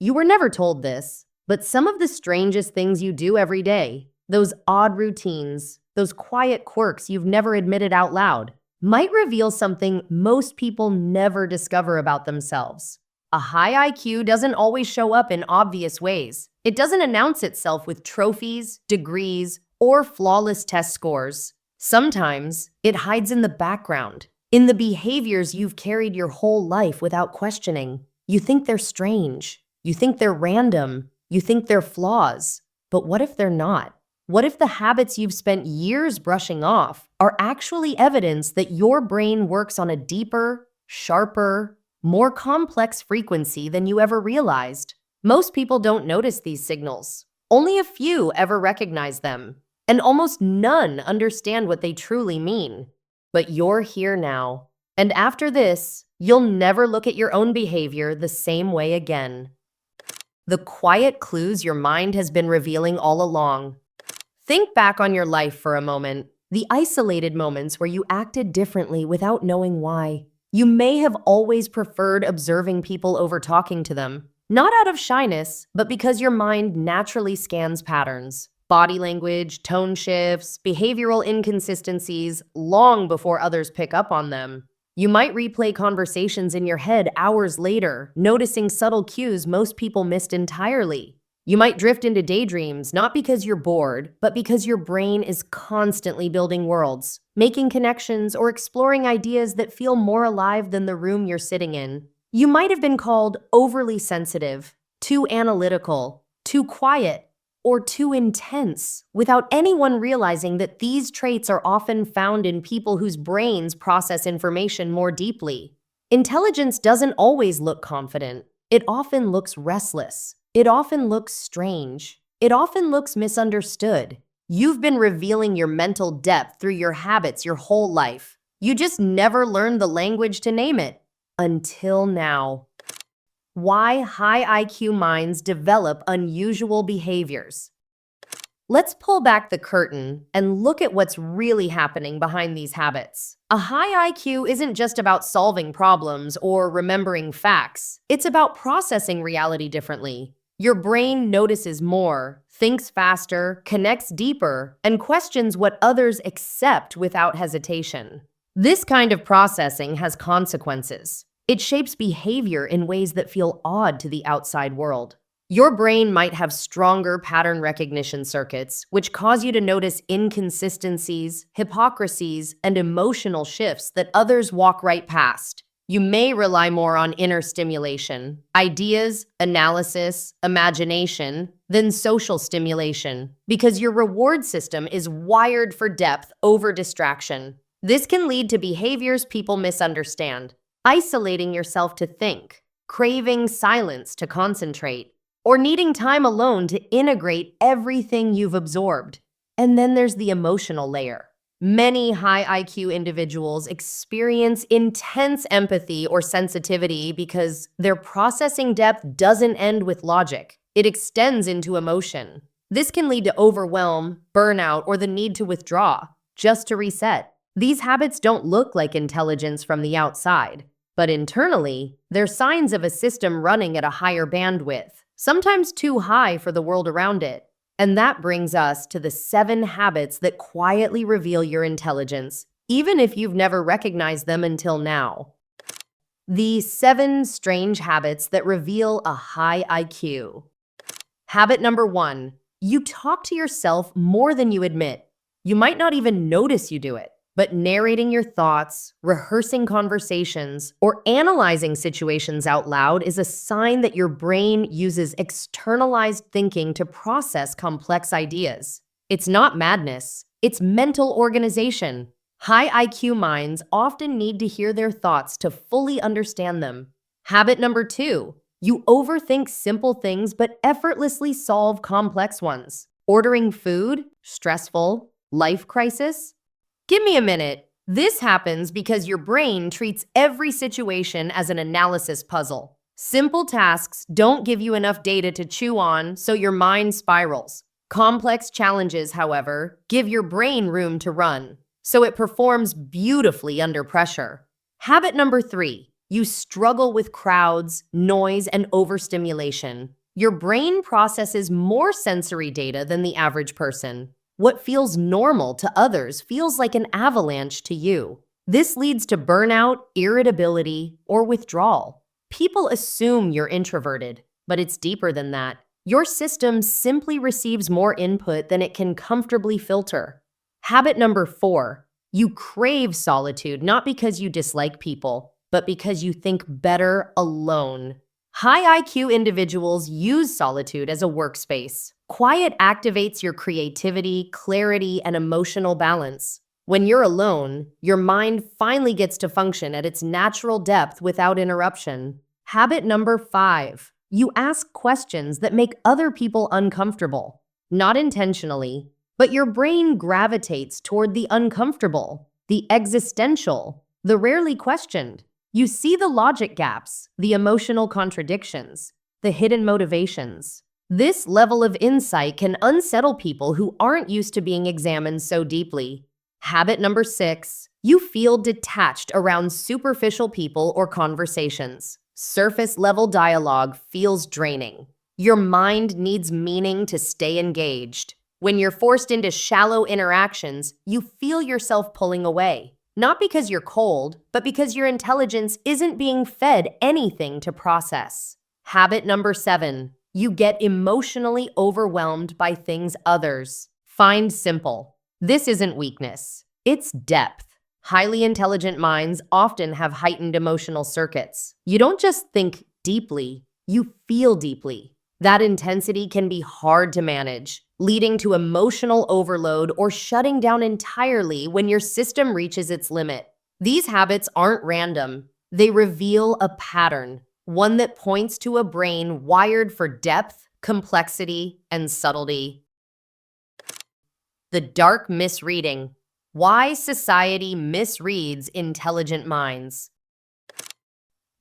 You were never told this, but some of the strangest things you do every day, those odd routines, those quiet quirks you've never admitted out loud, might reveal something most people never discover about themselves. A high IQ doesn't always show up in obvious ways. It doesn't announce itself with trophies, degrees, or flawless test scores. Sometimes it hides in the background, in the behaviors you've carried your whole life without questioning. You think they're strange. You think they're random. You think they're flaws. But what if they're not? What if the habits you've spent years brushing off are actually evidence that your brain works on a deeper, sharper, more complex frequency than you ever realized? Most people don't notice these signals. Only a few ever recognize them, and almost none understand what they truly mean. But you're here now, and after this, you'll never look at your own behavior the same way again. The quiet clues your mind has been revealing all along. Think back on your life for a moment, the isolated moments where you acted differently without knowing why. You may have always preferred observing people over talking to them, not out of shyness, but because your mind naturally scans patterns, body language, tone shifts, behavioral inconsistencies, long before others pick up on them. You might replay conversations in your head hours later, noticing subtle cues most people missed entirely. You might drift into daydreams, not because you're bored, but because your brain is constantly building worlds, making connections, or exploring ideas that feel more alive than the room you're sitting in. You might have been called overly sensitive, too analytical, too quiet, or too intense, without anyone realizing that these traits are often found in people whose brains process information more deeply. Intelligence doesn't always look confident. It often looks restless. It often looks strange. It often looks misunderstood. You've been revealing your mental depth through your habits your whole life. You just never learned the language to name it. Until now. Why high IQ minds develop unusual behaviors. Let's pull back the curtain and look at what's really happening behind these habits. A high IQ isn't just about solving problems or remembering facts. It's about processing reality differently. Your brain notices more, thinks faster, connects deeper, and questions what others accept without hesitation. This kind of processing has consequences. It shapes behavior in ways that feel odd to the outside world. Your brain might have stronger pattern recognition circuits, which cause you to notice inconsistencies, hypocrisies, and emotional shifts that others walk right past. You may rely more on inner stimulation, ideas, analysis, imagination, than social stimulation, because your reward system is wired for depth over distraction. This can lead to behaviors people misunderstand. Isolating yourself to think, craving silence to concentrate, or needing time alone to integrate everything you've absorbed. And then there's the emotional layer. Many high IQ individuals experience intense empathy or sensitivity because their processing depth doesn't end with logic. It extends into emotion. This can lead to overwhelm, burnout, or the need to withdraw, just to reset. These habits don't look like intelligence from the outside, but internally, they're signs of a system running at a higher bandwidth, sometimes too high for the world around it. And that brings us to the 7 habits that quietly reveal your intelligence, even if you've never recognized them until now. The 7 strange habits that reveal a high IQ. Habit number 1, you talk to yourself more than you admit. You might not even notice you do it. But narrating your thoughts, rehearsing conversations, or analyzing situations out loud is a sign that your brain uses externalized thinking to process complex ideas. It's not madness, it's mental organization. High IQ minds often need to hear their thoughts to fully understand them. Habit number 2, you overthink simple things but effortlessly solve complex ones. Ordering food? Stressful? Life crisis? Give me a minute. This happens because your brain treats every situation as an analysis puzzle. Simple tasks don't give you enough data to chew on, so your mind spirals. Complex challenges, however, give your brain room to run, so it performs beautifully under pressure. Habit number 3, You struggle with crowds, noise, and overstimulation. Your brain processes more sensory data than the average person. What feels normal to others feels like an avalanche to you. This leads to burnout, irritability, or withdrawal. People assume you're introverted, but it's deeper than that. Your system simply receives more input than it can comfortably filter. Habit number 4, you crave solitude not because you dislike people, but because you think better alone. High IQ individuals use solitude as a workspace. Quiet activates your creativity, clarity, and emotional balance. When you're alone, your mind finally gets to function at its natural depth without interruption. Habit number 5, you ask questions that make other people uncomfortable. Not intentionally, but your brain gravitates toward the uncomfortable, the existential, the rarely questioned. You see the logic gaps, the emotional contradictions, the hidden motivations. This level of insight can unsettle people who aren't used to being examined so deeply. Habit number 6, you feel detached around superficial people or conversations. Surface-level dialogue feels draining. Your mind needs meaning to stay engaged. When you're forced into shallow interactions, you feel yourself pulling away. Not because you're cold, but because your intelligence isn't being fed anything to process. Habit number 7, you get emotionally overwhelmed by things others find simple. This isn't weakness, it's depth. Highly intelligent minds often have heightened emotional circuits. You don't just think deeply, you feel deeply. That intensity can be hard to manage, leading to emotional overload or shutting down entirely when your system reaches its limit. These habits aren't random. They reveal a pattern, one that points to a brain wired for depth, complexity, and subtlety. The dark misreading. Why society misreads intelligent minds.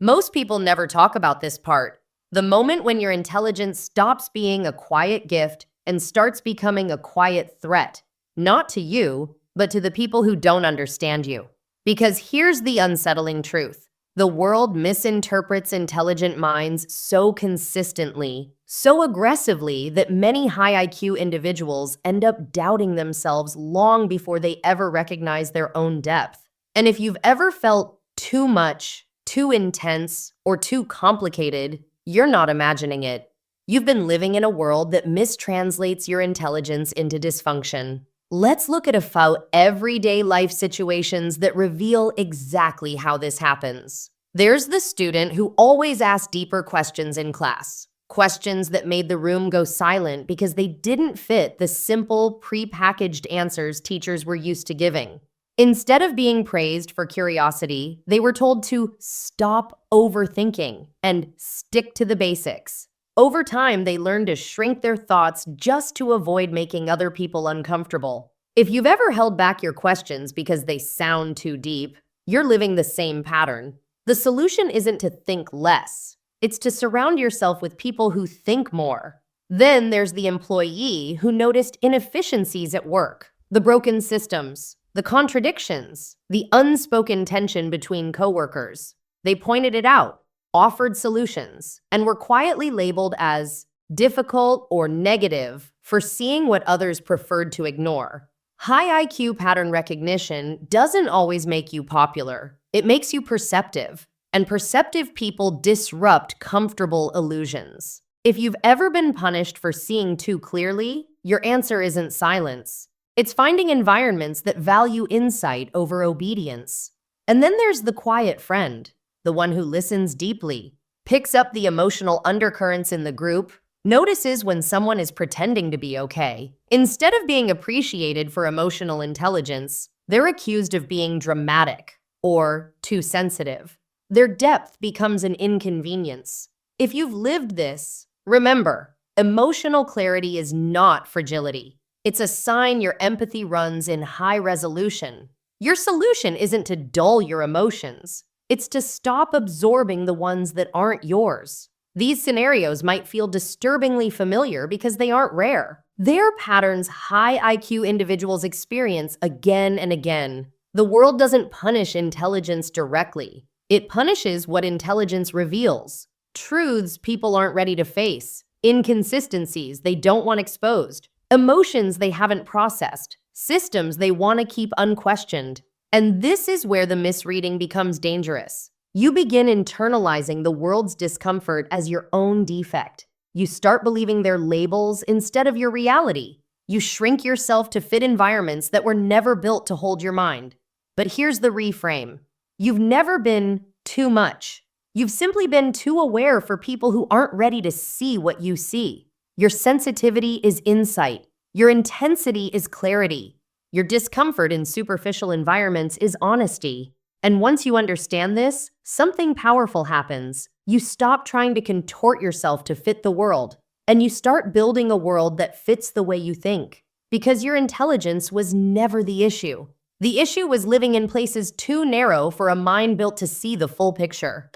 Most people never talk about this part. The moment when your intelligence stops being a quiet gift and starts becoming a quiet threat, not to you, but to the people who don't understand you. Because here's the unsettling truth. The world misinterprets intelligent minds so consistently, so aggressively that many high IQ individuals end up doubting themselves long before they ever recognize their own depth. And if you've ever felt too much, too intense, or too complicated, you're not imagining it. You've been living in a world that mistranslates your intelligence into dysfunction. Let's look at a few everyday life situations that reveal exactly how this happens. There's the student who always asked deeper questions in class. Questions that made the room go silent because they didn't fit the simple, pre-packaged answers teachers were used to giving. Instead of being praised for curiosity, they were told to stop overthinking and stick to the basics. Over time, they learned to shrink their thoughts just to avoid making other people uncomfortable. If you've ever held back your questions because they sound too deep, you're living the same pattern. The solution isn't to think less. It's to surround yourself with people who think more. Then there's the employee who noticed inefficiencies at work, the broken systems, the contradictions, the unspoken tension between coworkers. They pointed it out, offered solutions, and were quietly labeled as difficult or negative for seeing what others preferred to ignore. High IQ pattern recognition doesn't always make you popular. It makes you perceptive, and perceptive people disrupt comfortable illusions. If you've ever been punished for seeing too clearly, your answer isn't silence. It's finding environments that value insight over obedience. And then there's the quiet friend, the one who listens deeply, picks up the emotional undercurrents in the group, notices when someone is pretending to be okay. Instead of being appreciated for emotional intelligence, they're accused of being dramatic or too sensitive. Their depth becomes an inconvenience. If you've lived this, remember, emotional clarity is not fragility. It's a sign your empathy runs in high resolution. Your solution isn't to dull your emotions. It's to stop absorbing the ones that aren't yours. These scenarios might feel disturbingly familiar because they aren't rare. They're patterns high IQ individuals experience again and again. The world doesn't punish intelligence directly. It punishes what intelligence reveals, truths people aren't ready to face, inconsistencies they don't want exposed, emotions they haven't processed, systems they want to keep unquestioned. And this is where the misreading becomes dangerous. You begin internalizing the world's discomfort as your own defect. You start believing their labels instead of your reality. You shrink yourself to fit environments that were never built to hold your mind. But here's the reframe. You've never been too much. You've simply been too aware for people who aren't ready to see what you see. Your sensitivity is insight. Your intensity is clarity. Your discomfort in superficial environments is honesty. And once you understand this, something powerful happens. You stop trying to contort yourself to fit the world, and you start building a world that fits the way you think. Because your intelligence was never the issue. The issue was living in places too narrow for a mind built to see the full picture.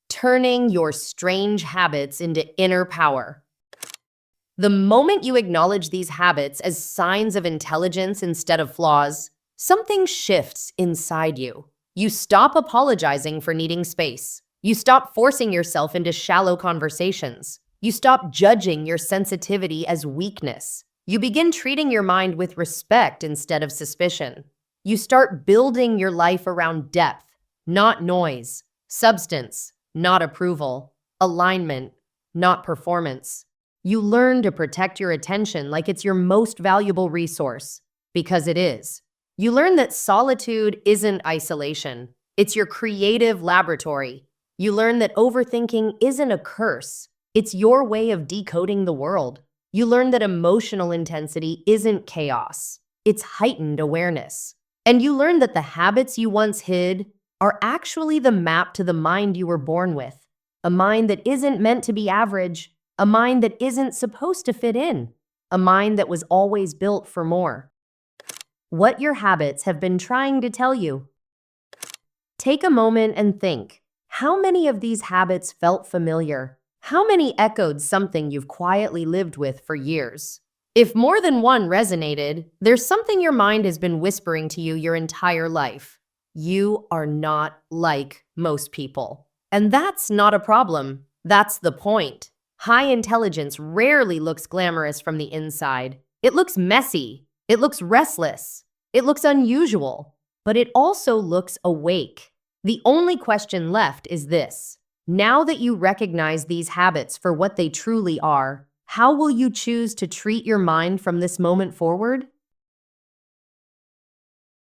Turning your strange habits into inner power. The moment you acknowledge these habits as signs of intelligence instead of flaws, something shifts inside you. You stop apologizing for needing space. You stop forcing yourself into shallow conversations. You stop judging your sensitivity as weakness. You begin treating your mind with respect instead of suspicion. You start building your life around depth, not noise, substance, not approval, alignment, not performance. You learn to protect your attention like it's your most valuable resource, because it is. You learn that solitude isn't isolation. It's your creative laboratory. You learn that overthinking isn't a curse. It's your way of decoding the world. You learn that emotional intensity isn't chaos. It's heightened awareness. And you learn that the habits you once hid are actually the map to the mind you were born with. A mind that isn't meant to be average. A mind that isn't supposed to fit in. A mind that was always built for more. What your habits have been trying to tell you. Take a moment and think. How many of these habits felt familiar? How many echoed something you've quietly lived with for years? If more than one resonated, there's something your mind has been whispering to you your entire life. You are not like most people. And that's not a problem. That's the point. High intelligence rarely looks glamorous from the inside. It looks messy. It looks restless. It looks unusual. But it also looks awake. The only question left is this. Now that you recognize these habits for what they truly are, how will you choose to treat your mind from this moment forward?